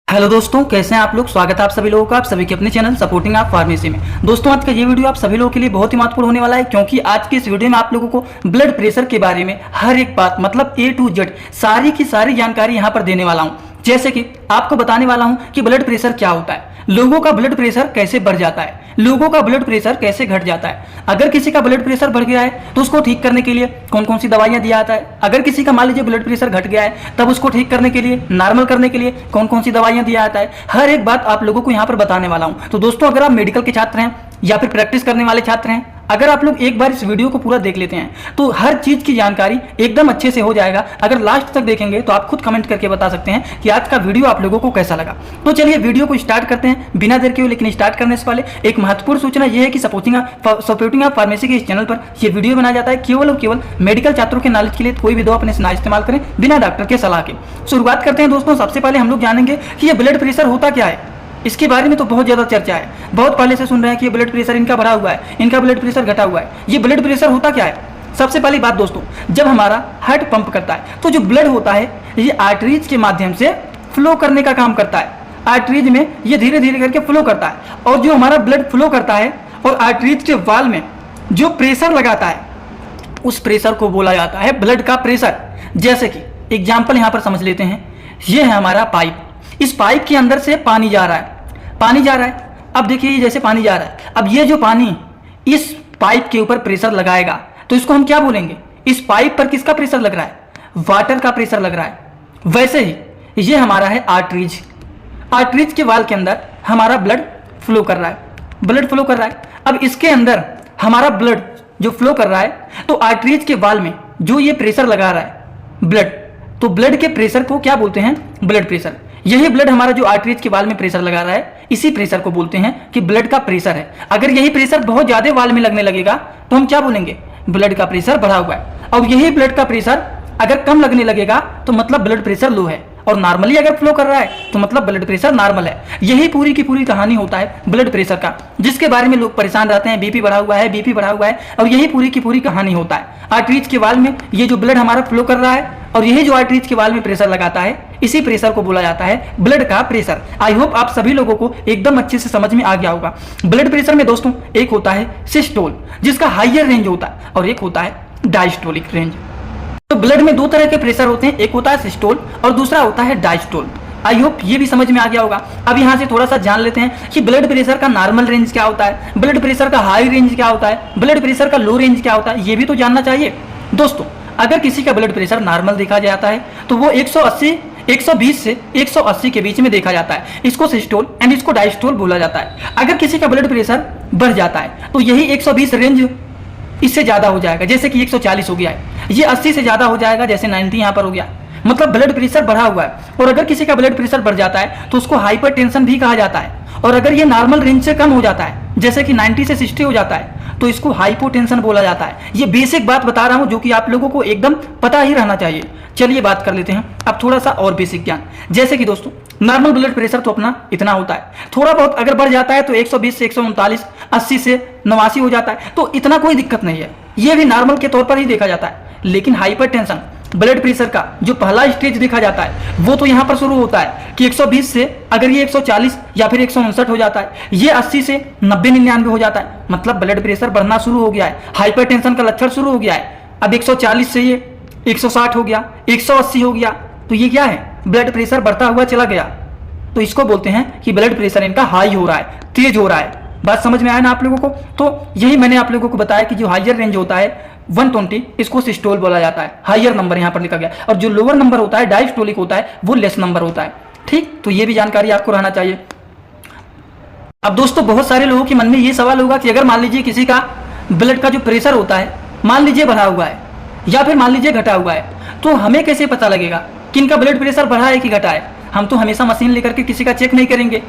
Hello दोस्तों, कैसे हैं आप लोग। स्वागत है आप सभी लोगों का आप सभी के अपने चैनल सपोर्टिंग आप फार्मेसी में। दोस्तों, आज का ये वीडियो आप सभी लोगों के लिए बहुत ही महत्वपूर्ण होने वाला है, क्योंकि आज की इस वीडियो में आप लोगों को ब्लड प्रेशर के बारे में हर एक बात मतलब A to Z सारी की सारी जानकारी यहाँ पर देने वाला हूँ। जैसे कि आपको बताने वाला हूँ कि ब्लड प्रेशर क्या होता है, लोगों का ब्लड प्रेशर कैसे बढ़ जाता है, लोगों का ब्लड प्रेशर कैसे घट जाता है, अगर किसी का ब्लड प्रेशर बढ़ गया है तो उसको ठीक करने के लिए कौन कौन सी दवाइयां दिया जाता है, अगर किसी का मान लीजिए ब्लड प्रेशर घट गया है तब उसको ठीक करने के लिए नॉर्मल करने के लिए कौन कौन सी दवाइयां दिया जाता है, हर एक बात आप लोगों को यहाँ पर बताने वाला हूँ। तो दोस्तों, अगर आप मेडिकल के छात्र हैं या फिर प्रैक्टिस करने वाले छात्र हैं, अगर आप लोग एक बार इस वीडियो को पूरा देख लेते हैं तो हर चीज की जानकारी एकदम अच्छे से हो जाएगा। अगर लास्ट तक देखेंगे तो आप खुद कमेंट करके बता सकते हैं कि आज का वीडियो आप लोगों को कैसा लगा। तो चलिए वीडियो को स्टार्ट करते हैं बिना देर के हुए। लेकिन स्टार्ट करने से पहले एक महत्वपूर्ण सूचना यह है कि सपोर्टिंग आप फार्मेसी के इस चैनल पर यह वीडियो बनाया जाता है केवल और केवल मेडिकल छात्रों के नॉलेज के लिए। कोई भी दवा अपने से ना इस्तेमाल करें बिना डॉक्टर के सलाह के। शुरुआत करते हैं दोस्तों। सबसे पहले हम लोग जानेंगे कि यह ब्लड प्रेशर होता क्या है। इसके बारे में तो बहुत ज्यादा चर्चा है, बहुत पहले से सुन रहे हैं कि ये ब्लड प्रेशर इनका बढ़ा हुआ है, इनका ब्लड प्रेशर घटा हुआ है। ये ब्लड प्रेशर होता क्या है? सबसे पहली बात दोस्तों, जब हमारा हार्ट पंप करता है तो जो ब्लड होता है ये आर्टरीज के माध्यम से फ्लो करने का काम करता है। आर्टरीज में ये धीरे धीरे करके फ्लो करता है, और जो हमारा ब्लड फ्लो करता है और आर्टरीज के वाल में जो प्रेशर लगाता है उस प्रेशर को बोला जाता है ब्लड का प्रेशर। जैसे कि एग्जाम्पल यहाँ पर समझ लेते हैं, ये है हमारा पाइप, इस पाइप के अंदर से पानी जा रहा है, पानी जा रहा है। अब देखिए जैसे पानी जा रहा है, अब ये जो पानी इस पाइप के ऊपर प्रेशर लगाएगा तो इसको हम क्या बोलेंगे? इस पाइप पर किसका प्रेशर लग रहा है? वाटर का प्रेशर लग रहा है। वैसे ही ये हमारा है आर्टरीज, आर्टरीज के वाल के अंदर हमारा ब्लड फ्लो कर रहा है, ब्लड फ्लो कर रहा है। अब इसके अंदर हमारा ब्लड जो फ्लो कर रहा है तो आर्टरीज के वाल में जो ये प्रेशर लगा रहा है ब्लड, तो ब्लड के प्रेशर को क्या बोलते हैं? Blood pressure. यही ब्लड हमारा जो आर्टरीज के वाल में प्रेशर लगा रहा है इसी प्रेशर को बोलते हैं कि ब्लड का प्रेशर है। अगर यही प्रेशर बहुत ज्यादा वाल में लगने लगेगा तो हम क्या बोलेंगे? ब्लड का प्रेशर बढ़ा हुआ है। और यही ब्लड का प्रेशर अगर कम लगने लगेगा तो मतलब ब्लड प्रेशर लो है, और नॉर्मली अगर फ्लो कर रहा है तो मतलब ब्लड प्रेशर नॉर्मल है। यही पूरी की पूरी कहानी होता है ब्लड प्रेशर का, जिसके बारे में लोग परेशान रहते हैं, बीपी बढ़ा हुआ है, बीपी बढ़ा हुआ है, और यही पूरी की पूरी कहानी होता है। आर्टरीज के वाल में ये जो ब्लड हमारा फ्लो कर रहा है और यही जो आर्टरीज के वाल में प्रेशर लगाता है इसी प्रेशर को बोला जाता है ब्लड का प्रेशर। आई होप आप सभी लोगों को एकदम अच्छे से समझ में आ गया होगा। ब्लड प्रेशर में दोस्तों एक होता है सिस्टोल जिसका हाइयर रेंज होता है, और एक होता है डायस्टोलिक रेंज। तो ब्लड में दो तरह के प्रेशर होते हैं, एक होता है सिस्टोल और दूसरा होता है डायस्टोल। आई होप ये भी समझ में आ गया होगा। अब यहाँ से थोड़ा सा जान लेते हैं कि ब्लड प्रेशर का नॉर्मल रेंज क्या होता है, ब्लड प्रेशर का हाई रेंज क्या होता है, ब्लड प्रेशर का लो रेंज क्या होता है, ये भी तो जानना चाहिए दोस्तों। अगर किसी का ब्लड प्रेशर नॉर्मल देखा जाता है तो वो 120 से 180 के बीच में देखा जाता है, इसको सिस्टोल एंड इसको डायस्टोल बोला जाता है। अगर किसी का ब्लड प्रेशर बढ़ जाता है तो यही 120 रेंज इससे ज्यादा हो जाएगा, जैसे कि 140 हो गया है, ये 80 से ज्यादा हो जाएगा, जैसे 90 यहाँ पर हो गया, मतलब ब्लड प्रेशर बढ़ा हुआ है। और अगर किसी का ब्लड प्रेशर बढ़ जाता है तो उसको हाइपरटेंशन भी कहा जाता है। और अगर ये नॉर्मल रेंज से कम हो जाता है, जैसे कि 90 से 60 हो जाता है, तो इसको हाइपोटेंशन बोला जाता है। ये बेसिक बात बता रहा हूं जो कि आप लोगों को एकदम पता ही रहना चाहिए। चलिए बात कर लेते हैं अब थोड़ा सा और बेसिक ज्ञान। जैसे कि दोस्तों नॉर्मल ब्लड प्रेशर तो अपना इतना होता है, थोड़ा बहुत अगर बढ़ जाता है तो 120 से 139, 80 से 89 हो जाता है, तो इतना कोई दिक्कत नहीं है, ये भी नॉर्मल के तौर पर ही देखा जाता है। लेकिन हाइपरटेंशन ब्लड प्रेशर का जो पहला स्टेज देखा जाता है वो तो यहाँ पर शुरू होता है कि 120 से अगर ये 140 या फिर 159 हो जाता है, ये 80 से 90-99 हो जाता है, मतलब ब्लड प्रेशर बढ़ना शुरू हो गया है, हाइपरटेंशन का लक्षण शुरू हो गया है। अब 140 से ये 160 हो गया, 180 हो गया, तो ये क्या है? ब्लड प्रेशर बढ़ता हुआ चला गया। तो इसको बोलते हैं कि ब्लड प्रेशर इनका हाई हो रहा है, तेज हो रहा है। बात समझ में आया ना आप लोगों को? तो यही मैंने आप लोगों को बताया कि जो हाइयर रेंज होता है 120, इसको सिस्टोल बोला जाता है, हाइयर नंबर यहाँ पर लिखा गया, और जो लोअर नंबर होता है डायस्टोलिक होता है वो लेस नंबर होता है। ठीक, तो ये भी जानकारी आपको रहना चाहिए। अब दोस्तों बहुत सारे लोगों के मन में ये सवाल होगा कि अगर मान लीजिए किसी का ब्लड का जो प्रेशर होता है मान लीजिए बढ़ा हुआ है या फिर मान लीजिए घटा हुआ है, तो हमें कैसे पता लगेगा कि इनका ब्लड प्रेशर बढ़ा है कि घटा है? हम तो हमेशा मशीन लेकर के किसी का चेक नहीं करेंगे,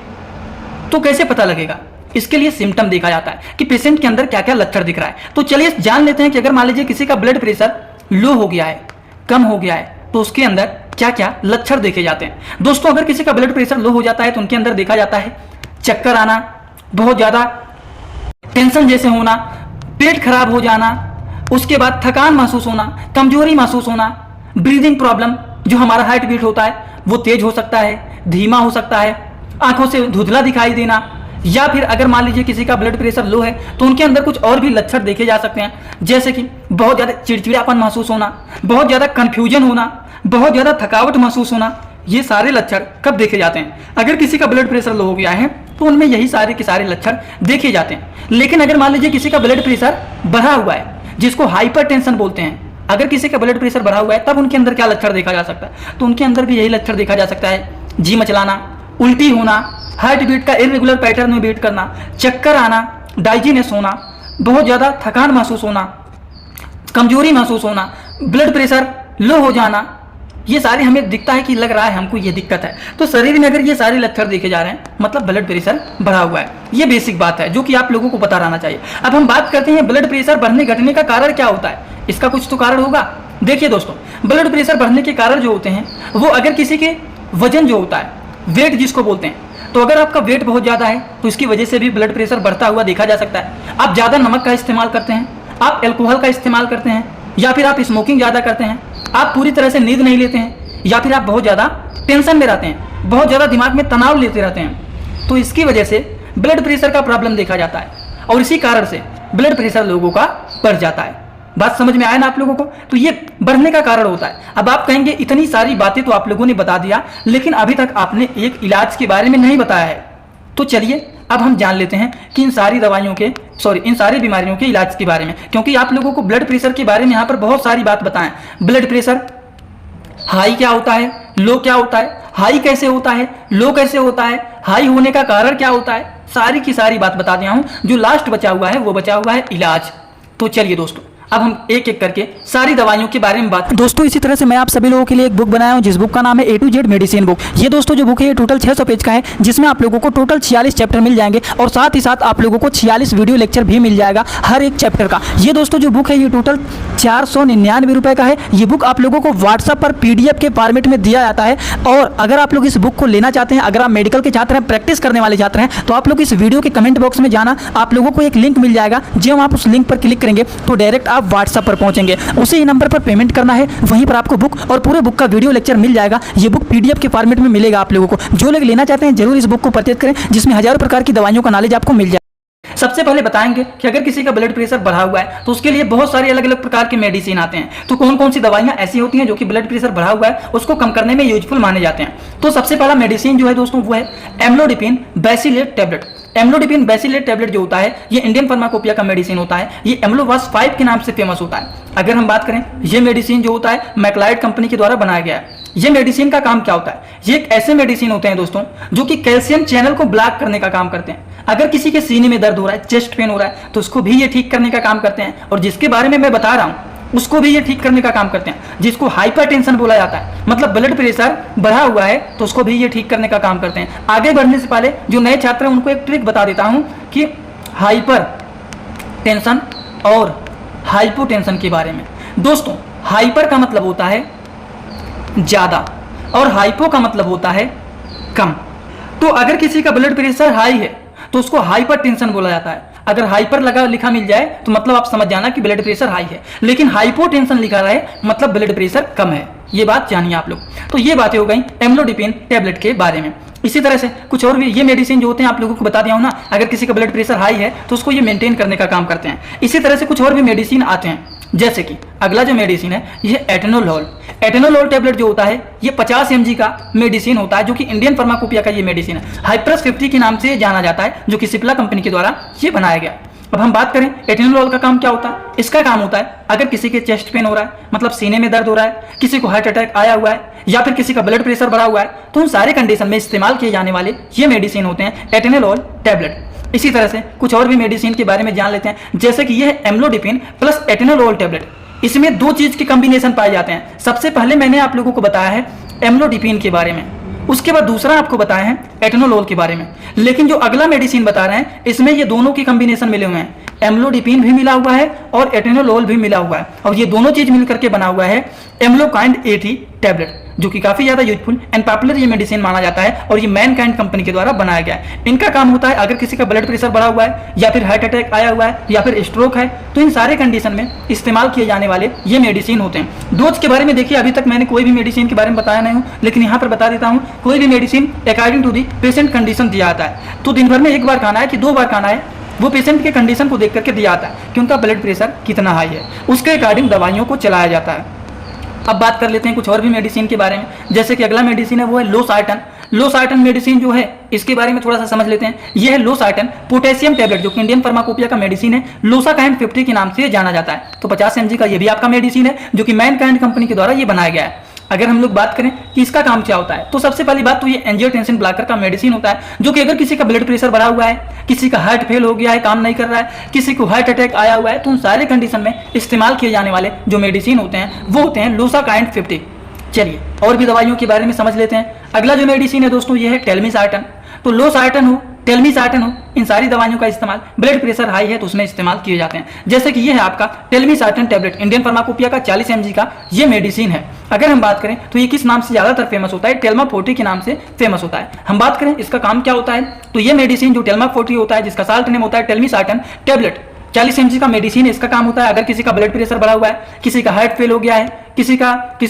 तो कैसे पता लगेगा? इसके लिए सिम्टम देखा जाता है कि पेशेंट के अंदर क्या क्या लक्षण दिख रहा है। तो चलिए जान लेते हैं कि अगर मान लीजिए किसी का ब्लड प्रेशर लो हो गया है, कम हो गया है, तो उसके अंदर क्या क्या लक्षण देखे जाते हैं। दोस्तों अगर किसी का ब्लड प्रेशर लो हो जाता है तो उनके अंदर देखा जाता है चक्कर आना, बहुत ज्यादा टेंशन जैसे होना, पेट खराब हो जाना, उसके बाद थकान महसूस होना, कमजोरी महसूस होना, ब्रीदिंग प्रॉब्लम, जो हमारा हार्ट बीट होता है वो तेज हो सकता है, धीमा हो सकता है, आंखों से धुंधला दिखाई देना, या फिर अगर मान लीजिए किसी का ब्लड प्रेशर लो है तो उनके अंदर कुछ और भी लक्षण देखे जा सकते हैं, जैसे कि बहुत ज़्यादा चिड़चिड़ापन महसूस होना, बहुत ज़्यादा कन्फ्यूजन होना, बहुत ज़्यादा थकावट महसूस होना। ये सारे लक्षण कब देखे जाते हैं? अगर किसी का ब्लड प्रेशर लो हो गया है तो उनमें यही सारे के सारे लक्षण देखे जाते हैं। लेकिन अगर मान लीजिए किसी का ब्लड प्रेशर बढ़ा हुआ है, जिसको हाइपरटेंशन बोलते हैं, अगर किसी का ब्लड प्रेशर बढ़ा हुआ है तब उनके अंदर क्या लक्षण देखा जा सकता है? तो उनके अंदर भी यही लक्षण देखा जा सकता है, जी मचलाना, उल्टी होना, हार्ट बीट का इरेगुलर पैटर्न में बीट करना, चक्कर आना, डाइजीनेस होना, बहुत ज़्यादा थकान महसूस होना, कमजोरी महसूस होना, ब्लड प्रेशर लो हो जाना। ये सारे हमें दिखता है कि लग रहा है हमको ये दिक्कत है। तो शरीर में अगर ये सारे लक्षण देखे जा रहे हैं मतलब ब्लड प्रेशर बढ़ा हुआ है। ये बेसिक बात है जो कि आप लोगों को पता रहना चाहिए। अब हम बात करते हैं ब्लड प्रेशर बढ़ने घटने का कारण क्या होता है। इसका कुछ तो कारण होगा। देखिए दोस्तों, ब्लड प्रेशर बढ़ने के कारण जो होते हैं वो अगर किसी के वजन जो होता है, वेट जिसको बोलते हैं, तो अगर आपका वेट बहुत ज़्यादा है तो इसकी वजह से भी ब्लड प्रेशर बढ़ता हुआ देखा जा सकता है। आप ज़्यादा नमक का इस्तेमाल करते हैं, आप एल्कोहल का इस्तेमाल करते हैं, या फिर आप स्मोकिंग ज़्यादा करते हैं, आप पूरी तरह से नींद नहीं लेते हैं, या फिर आप बहुत ज़्यादा टेंशन में रहते हैं, बहुत ज़्यादा दिमाग में तनाव लेते रहते हैं, तो इसकी वजह से ब्लड प्रेशर का प्रॉब्लम देखा जाता है और इसी कारण से ब्लड प्रेशर लोगों का बढ़ जाता है। बात समझ में आया ना आप लोगों को? तो ये बढ़ने का कारण होता है। अब आप कहेंगे इतनी सारी बातें तो आप लोगों ने बता दिया, लेकिन अभी तक आपने एक इलाज के बारे में नहीं बताया है। तो चलिए अब हम जान लेते हैं कि इन सारी बीमारियों के इलाज के बारे में, क्योंकि आप लोगों को ब्लड प्रेशर के बारे में यहाँ पर बहुत सारी बात बताएं। ब्लड प्रेशर हाई क्या होता है, लो क्या होता है, हाई कैसे होता है, लो कैसे होता है, हाई होने का कारण क्या होता है, सारी की सारी बात बता दिया हूं। जो लास्ट बचा हुआ है वो बचा हुआ है इलाज। तो चलिए दोस्तों अब हम एक एक करके सारी दवाइयों के बारे में बात। दोस्तों इसी तरह से मैं आप सभी लोगों के लिए एक बुक बनाया हूं जिस बुक का नाम है A to Z medicine book. ये दोस्तों जो बुक है ये टोटल 600 पेज का है, जिसमें आप लोगों को टोटल 46 चैप्टर मिल जाएंगे और साथ ही साथ आप लोगों को 46 वीडियो लेक्चर भी मिल जाएगा हर एक चैप्टर का। ये दोस्तों जो बुक है ये टोटल 499 रुपये का है। ये बुक आप लोगों को व्हाट्सअप पर PDF के फॉर्मेट में दिया जाता है। और अगर आप लोग इस बुक को लेना चाहते हैं, अगर आप मेडिकल के छात्र हैं, प्रैक्टिस करने वाले छात्र हैं, तो आप लोग इस वीडियो के कमेंट बॉक्स में जाना, आप लोगों को एक लिंक मिल जाएगा। जब आप उस लिंक पर क्लिक करेंगे तो डायरेक्ट आप व्हाट्सअप पर पहुंचेंगे, उसी ही नंबर पर पेमेंट करना है, वहीं पर आपको बुक और पूरे बुक का वीडियो लेक्चर मिल जाएगा। ये बुक PDF के फॉर्मेट में मिलेगा आप लोगों को। जो लोग लेना चाहते हैं जरूर इस बुक को परचेज करें, जिसमें हजारों प्रकार की दवाइयों का नॉलेज आपको मिल जाए। सबसे पहले बताएंगे कि अगर किसी का ब्लड प्रेशर बढ़ा हुआ है तो उसके लिए बहुत सारे अलग अलग प्रकार के मेडिसिन आते हैं। तो कौन कौन सी दवाइयां ऐसी होती हैं जो कि ब्लड प्रेशर बढ़ा हुआ है उसको कम करने में यूजफुल माने जाते हैं। तो सबसे पहला मेडिसिन जो है दोस्तों वो है एम्लोडिपिन बेसिलेट टैबलेट। एम्लोडिपिन बेसिलेट टैबलेट जो होता है ये इंडियन फार्माकोपिया का मेडिसिन होता है। ये एम्लोवास 5 के नाम से फेमस होता है। अगर हम बात करें, ये मेडिसिन जो होता है मैक्लाइड कंपनी के द्वारा बनाया गया है। ये मेडिसिन का काम क्या होता है? ये एक ऐसे मेडिसिन होते हैं दोस्तों जो कि कैल्शियम चैनल को ब्लॉक करने का काम करते हैं। अगर किसी के सीने में दर्द हो रहा है, चेस्ट पेन हो रहा है, तो उसको भी ये ठीक करने का काम करते हैं। और जिसके बारे में मैं बता रहा हूँ उसको भी ये ठीक करने का काम करते हैं, जिसको हाइपरटेंशन बोला जाता है, मतलब ब्लड प्रेशर बढ़ा हुआ है तो उसको भी ये ठीक करने का काम करते हैं। आगे बढ़ने से पहले जो नए छात्र हैं उनको एक ट्रिक बता देता हूँ कि हाइपर टेंशन और हाइपोटेंशन के बारे में। दोस्तों हाइपर का मतलब होता है ज़्यादा और हाइपो का मतलब होता है कम। तो अगर किसी का ब्लड प्रेशर हाई है तो उसको हाइपरटेंशन बोला जाता है। अगर हाइपर लगा लिखा मिल जाए तो मतलब आप समझ जाना कि ब्लड प्रेशर हाई है, लेकिन हाइपोटेंशन लिखा रहे मतलब ब्लड प्रेशर कम है। ये बात जानिए आप लोग। तो ये बातें हो गई एम्लोडिपिन टैबलेट के बारे में। इसी तरह से कुछ और भी ये मेडिसिन जो होते हैं आप लोगों को बता दिया हूं ना, अगर किसी का ब्लड प्रेशर हाई है तो उसको ये मेंटेन करने का काम करते हैं। इसी तरह से कुछ और भी मेडिसिन आते हैं, जैसे कि अगला जो मेडिसिन है ये एटेनोलोल। एटेनोलोल टैबलेट जो होता है ये 50 mg का मेडिसिन होता है, जो कि इंडियन फार्माकोपिया का ये मेडिसिन है। हाइप्रस 50 के नाम से जाना जाता है, जो कि सिप्ला कंपनी के द्वारा ये बनाया गया। अब हम बात करें एटेनोलोल का काम क्या होता है। इसका काम होता है अगर किसी के चेस्ट पेन हो रहा है, मतलब सीने में दर्द हो रहा है, किसी को हार्ट अटैक आया हुआ है, या फिर किसी का ब्लड प्रेशर बढ़ा हुआ है, तो उन सारे कंडीशन में इस्तेमाल किए जाने वाले ये मेडिसिन होते हैं एटेनोलोल टैबलेट। इसी तरह से कुछ और भी मेडिसिन के बारे में जान लेते हैं, जैसे कि ये है एम्लोडिपिन प्लस एटेनोलोल टैबलेट। इसमें दो चीज के कॉम्बिनेशन पाए जाते हैं। सबसे पहले मैंने आप लोगों को बताया है एम्लोडिपिन के बारे में, उसके बाद दूसरा आपको बताया है एटेनोलोल के बारे में। लेकिन जो अगला मेडिसिन बता रहे हैं इसमें ये दोनों की कॉम्बिनेशन मिले हुए हैं। एम्लोडिपिन भी मिला हुआ है और एटेनोलोल भी मिला हुआ है, और ये दोनों चीज मिलकर के बना हुआ है एम्लोकाइंड 80 टैबलेट, जो कि काफी ज्यादा यूजफुल एंड पॉपुलर ये मेडिसिन माना जाता है और ये मैनकाइंड कंपनी के द्वारा बनाया गया है। इनका काम होता है अगर किसी का ब्लड प्रेशर बढ़ा हुआ है या फिर हार्ट अटैक आया हुआ है या फिर स्ट्रोक है, तो इन सारे कंडीशन में इस्तेमाल किए जाने वाले ये मेडिसिन होते हैं। डोज के बारे में देखिए, अभी तक मैंने कोई भी मेडिसिन के बारे में बताया नहीं हूँ, लेकिन यहाँ पर बता देता हूँ, कोई भी medicine according to the patient condition दिया जाता है। तो दिन भर में 1 बार खाना है कि 2 बार खाना है, वो पेशेंट के कंडीशन को देख करके दिया जाता है कि उनका ब्लड प्रेशर कितना हाई है, उसके अकॉर्डिंग दवाइयों को चलाया जाता है। अब बात कर लेते हैं कुछ और भी मेडिसिन के बारे में, जैसे कि अगला मेडिसिन है वो है लोसार्टन। लोसार्टन मेडिसिन जो है इसके बारे में थोड़ा सा समझ लेते हैं। यह है लोसार्टन पोटेशियम टैबलेट, जो कि इंडियन फार्माकोपिया का मेडिसिन है, लोसाकाइंड 50 के नाम से जाना जाता है। तो 50 mg का ये भी आपका मेडिसिन है, जो कि मैनकाइंड कंपनी के द्वारा ये बनाया गया है। अगर हम लोग बात करें कि इसका काम क्या होता है, तो सबसे पहली बात तो ये एंजियोटेंसिन ब्लॉकर का मेडिसिन होता है, जो कि अगर किसी का ब्लड प्रेशर बढ़ा हुआ है, किसी का हार्ट फेल हो गया है, काम नहीं कर रहा है, किसी को हार्ट अटैक आया हुआ है, तो उन सारे कंडीशन में इस्तेमाल किए जाने वाले जो मेडिसिन होते हैं वो होते हैं लोसाकाइंड 50। चलिए और भी दवाइयों के बारे में समझ लेते हैं। अगला जो मेडिसिन है दोस्तों ये है टेलमिसार्टन। तो लोसार्टन हो, टेलमिसार्टन हो, इन सारी दवाइयों का इस्तेमाल ब्लड प्रेशर हाई है तो उसमें इस्तेमाल किए जाते हैं। जैसे कि ये है आपका टेलमिसार्टन टैबलेट, इंडियन फार्माकोपिया का 40 mg का ये मेडिसिन है। अगर हम बात करें तो ये किस नाम से ज्यादातर फेमस होता है, टेल्मा 40 के नाम से फेमस होता है। हम बात करें इसका काम क्या होता है, तो ये मेडिसिन जो टेल्मा 40 होता है, जिसका साल्ट नेम होता है टेलमिसार्टन टैबलेट, 40 mg का मेडिसिन है। इसका काम होता है अगर किसी का ब्लड प्रेशर बढ़ा हुआ है, किसी का हार्ट फेल हो गया है, किसी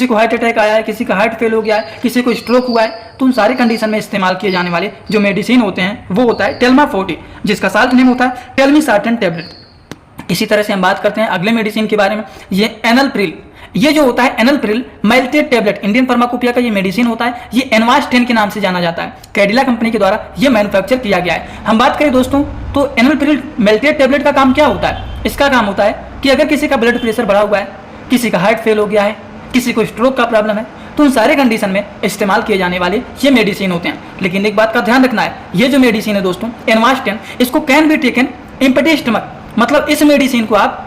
को हार्ट अटैक आया है, किसी का हार्ट फेल हो गया है, किसी को स्ट्रोक हुआ है, तो उन सारे कंडीशन में इस्तेमाल किए जाने वाले जो मेडिसिन होते हैं वो होता है टेल्मा 40, जिसका साल्ट नेम होता है टेलमिसार्टन टैबलेट। इसी तरह से हम बात करते हैं अगले मेडिसिन के बारे में, ये एनलप्रिल। ये जो होता है एनलप्रिल मेल्टेड टैबलेट, इंडियन फार्माकोपिया का ये मेडिसिन होता है, ये एनवास 10 के नाम से जाना जाता है। कैडिला कंपनी के द्वारा ये मैन्युफैक्चर किया गया है। हम बात करें दोस्तों तो एनलप्रिल मेल्टेड टैबलेट का काम क्या होता है, इसका काम होता है कि अगर किसी का ब्लड प्रेशर बढ़ा हुआ है, किसी का हार्ट फेल हो गया है, किसी को स्ट्रोक का प्रॉब्लम है, तो उन सारे कंडीशन में इस्तेमाल किए जाने वाले ये मेडिसिन होते हैं। लेकिन एक बात का ध्यान रखना है, ये जो मेडिसिन है दोस्तों एनवास 10, इसको can be taken empty stomach, मतलब इस मेडिसिन को आप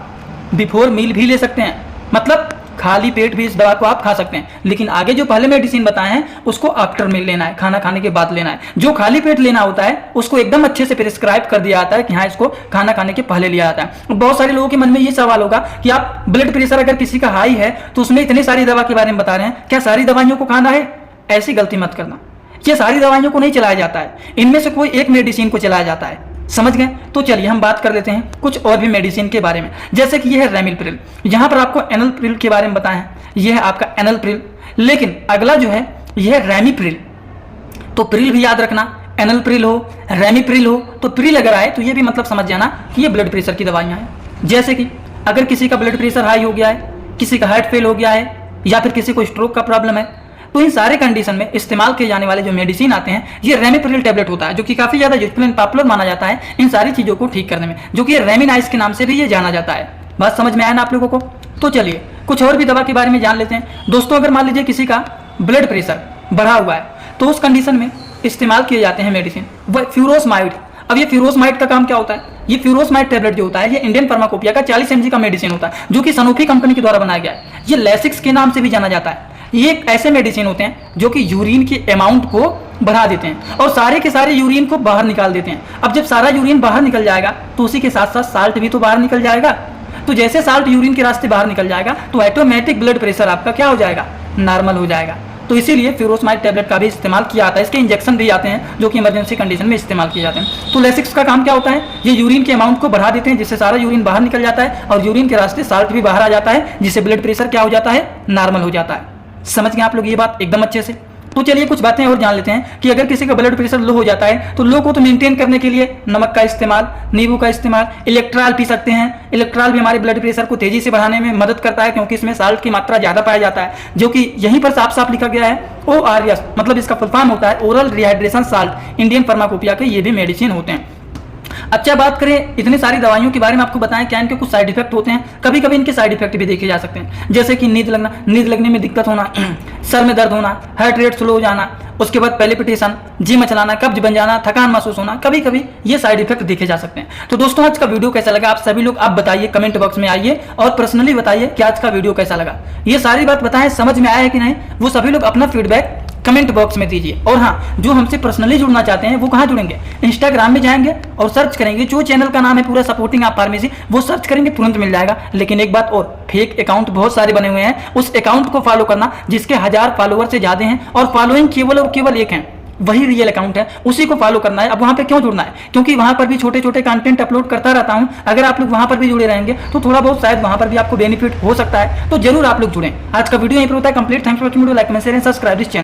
बिफोर मील भी ले सकते हैं, मतलब खाली पेट भी इस दवा को आप खा सकते हैं। लेकिन आगे जो पहले मेडिसिन बताए हैं उसको आफ्टर मील लेना है, खाना खाने के बाद लेना है। जो खाली पेट लेना होता है उसको एकदम अच्छे से प्रिस्क्राइब कर दिया जाता है कि हाँ इसको खाना खाने के पहले लिया जाता है। बहुत सारे लोगों के मन में ये सवाल होगा कि आप ब्लड प्रेशर अगर किसी का हाई है तो उसमें इतनी सारी दवा के बारे में बता रहे हैं, क्या सारी दवाइयों को खाना है? ऐसी गलती मत करना, ये सारी दवाइयों को नहीं चलाया जाता है, इनमें से कोई एक मेडिसिन को चलाया जाता है। समझ गए? तो चलिए हम बात कर लेते हैं कुछ और भी मेडिसिन के बारे में, जैसे कि यह है रेमिप्रिल। यहाँ पर आपको एनलप्रिल के बारे में बताया है, यह है आपका एनलप्रिल। लेकिन अगला जो है यह है रेमिप्रिल। तो प्रिल भी याद रखना, एनलप्रिल हो, रेमिप्रिल हो, तो प्रिल अगर आए तो ये भी मतलब समझ जाना कि ये ब्लड प्रेशर की दवाइयाँ हैं। जैसे कि अगर किसी का ब्लड प्रेशर हाई हो गया है, किसी का हार्ट फेल हो गया है, या फिर किसी को स्ट्रोक का प्रॉब्लम है, तो इन सारे कंडीशन में इस्तेमाल किए जाने वाले जो मेडिसिन आते हैं ये रेमिप्रिल टैबलेट होता है, जो कि काफी ज्यादा यूजफुल एंड पॉपुलर माना जाता है इन सारी चीजों को ठीक करने में, जो कि रेमिनाइस के नाम से भी ये जाना जाता है। बात समझ में आया ना आप लोगों को? तो चलिए कुछ और भी दवा के बारे में जान लेते हैं। दोस्तों अगर मान लीजिए किसी का ब्लड प्रेशर बढ़ा हुआ है तो उस कंडीशन में इस्तेमाल किए जाते हैं मेडिसिन वह फ्यूरोसमाइड। अब ये फ्यूरोसमाइड का काम क्या होता है? ये फ्यूरोसमाइड टैबलेट जो होता है ये इंडियन फार्माकोपिया का 40 mg का मेडिसिन होता है, जो कि सनोफी कंपनी के द्वारा बनाया गया है। ये लेसिक्स के नाम से भी जाना जाता है। ये ऐसे मेडिसिन होते हैं जो कि यूरिन के अमाउंट को बढ़ा देते हैं और सारे के सारे यूरिन को बाहर निकाल देते हैं। अब जब सारा यूरिन बाहर निकल जाएगा तो उसी के साथ साथ साल्ट भी तो बाहर निकल जाएगा। तो जैसे साल्ट यूरिन के रास्ते बाहर निकल जाएगा तो ऑटोमेटिक ब्लड प्रेशर आपका क्या हो जाएगा? नॉर्मल हो जाएगा। तो इसीलिए फ्यूरोसमाइड टैबलेट का भी इस्तेमाल किया जाता है। इसके इंजेक्शन भी आते हैं जो कि इमरजेंसी कंडीशन में इस्तेमाल किए जाते हैं। तो लेसिक्स का काम क्या होता है? ये यूरिन के अमाउंट को बढ़ा देते हैं जिससे सारा यूरिन बाहर निकल जाता है और यूरिन के रास्ते साल्ट भी बाहर आ जाता है, जिससे ब्लड प्रेशर क्या हो जाता है? नॉर्मल हो जाता है। समझ गए आप लोग ये बात एकदम अच्छे से? तो चलिए कुछ बातें और जान लेते हैं कि अगर किसी का ब्लड प्रेशर लो हो जाता है तो लो को तो मेंटेन करने के लिए नमक का इस्तेमाल, नींबू का इस्तेमाल, इलेक्ट्रॉल पी सकते हैं। इलेक्ट्रॉल भी हमारे ब्लड प्रेशर को तेजी से बढ़ाने में मदद करता है क्योंकि इसमें साल्ट की मात्रा ज्यादा पाया जाता है, जो कि यहीं पर साफ साफ लिखा गया है ORS, मतलब इसका फुल फॉर्म होता है oral rehydration salt. Indian pharmacopoeia के ये भी मेडिसिन होते हैं। अच्छा बात करें इतनी सारी दवाइयों के बारे में, आपको बताएं क्या इनके कुछ साइड इफेक्ट होते हैं। कभी कभी इनके साइड इफेक्ट भी देखे जा सकते हैं, जैसे कि नींद लगने में दिक्कत होना, सर में दर्द होना, हार्ट रेट स्लो हो जाना, उसके बाद पैलिपिटेशन, जी मचलाना, कब्ज बन जाना, थकान महसूस होना, कभी कभी ये साइड इफेक्ट देखे जा सकते हैं। तो दोस्तों आज का वीडियो कैसा लगा आप सभी लोग आप बताइए, कमेंट बॉक्स में आइए और पर्सनली बताइए कि आज का वीडियो कैसा लगा। ये सारी बात बताएं समझ में आया है कि नहीं, वो सभी लोग अपना फीडबैक कमेंट बॉक्स में दीजिए। और हाँ, जो हमसे पर्सनली जुड़ना चाहते हैं वो कहाँ जुड़ेंगे, इंस्टाग्राम में जाएंगे और सर्च करेंगे, जो चैनल का नाम है पूरा सपोर्टिंग आप फार्मेसी, वो सर्च करेंगे तुरंत मिल जाएगा। लेकिन एक बात और, फेक अकाउंट बहुत सारे बने हुए हैं, उस अकाउंट को फॉलो करना जिसके 1000 फॉलोअर से ज्यादा हैं और फॉलोइंग केवल और केवल एक है, वही रियल अकाउंट है, उसी को फॉलो करना है। अब वहां पे क्यों जुड़ना है, क्योंकि वहां पर भी छोटे छोटे कंटेंट अपलोड करता रहता हूं। अगर आप लोग वहां पर भी जुड़े रहेंगे तो थोड़ा बहुत शायद वहां पर भी आपको बेनिफिट हो सकता है, तो जरूर आप लोग जुड़ें। आज का वीडियो यहीं पर होता है complete. Thanks for watching video, like, comment, share and subscribe this channel.